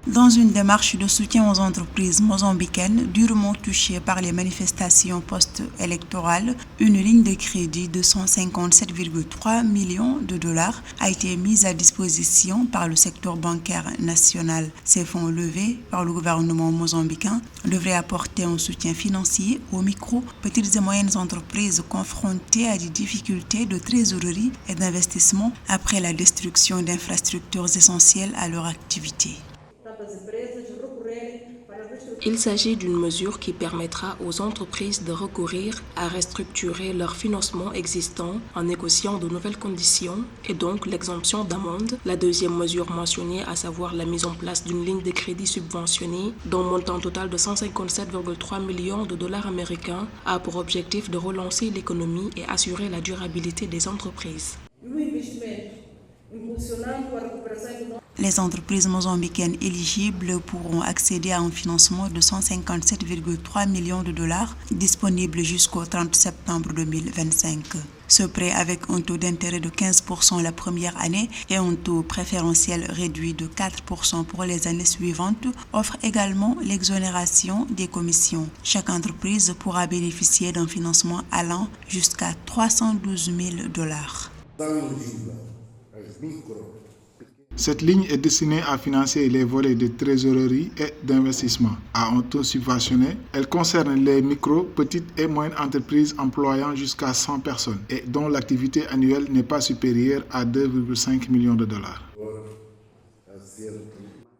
Dans une démarche de soutien aux entreprises mozambicaines durement touchées par les manifestations post-électorales, une ligne de crédit de 157,3 millions de dollars a été mise à disposition par le secteur bancaire national. Ces fonds levés par le gouvernement mozambicain devraient apporter un soutien financier aux micro, petites et moyennes entreprises confrontées à des difficultés de trésorerie et d'investissement après la destruction d'infrastructures essentielles à leur activité. Il s'agit d'une mesure qui permettra aux entreprises de recourir à restructurer leur financement existant en négociant de nouvelles conditions et donc l'exemption d'amende. La deuxième mesure mentionnée, à savoir la mise en place d'une ligne de crédit subventionnée d'un montant total de 157,3 millions de dollars américains, a pour objectif de relancer l'économie et assurer la durabilité des entreprises. Les entreprises mozambicaines éligibles pourront accéder à un financement de 157,3 millions de dollars disponible jusqu'au 30 septembre 2025. Ce prêt, avec un taux d'intérêt de 15% la première année et un taux préférentiel réduit de 4% pour les années suivantes, offre également l'exonération des commissions. Chaque entreprise pourra bénéficier d'un financement allant jusqu'à 312 000 dollars. Cette ligne est destinée à financer les volets de trésorerie et d'investissement. À un taux subventionné, elle concerne les micro, petites et moyennes entreprises employant jusqu'à 100 personnes et dont l'activité annuelle n'est pas supérieure à 2,5 millions de dollars.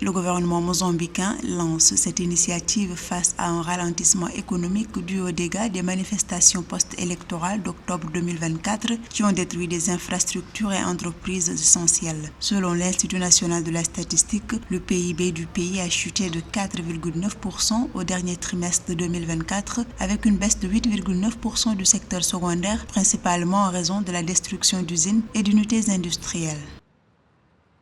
Le gouvernement mozambicain lance cette initiative face à un ralentissement économique dû aux dégâts des manifestations post-électorales d'octobre 2024 qui ont détruit des infrastructures et entreprises essentielles. Selon l'Institut national de la statistique, le PIB du pays a chuté de 4,9% au dernier trimestre de 2024 avec une baisse de 8,9% du secteur secondaire, principalement en raison de la destruction d'usines et d'unités industrielles.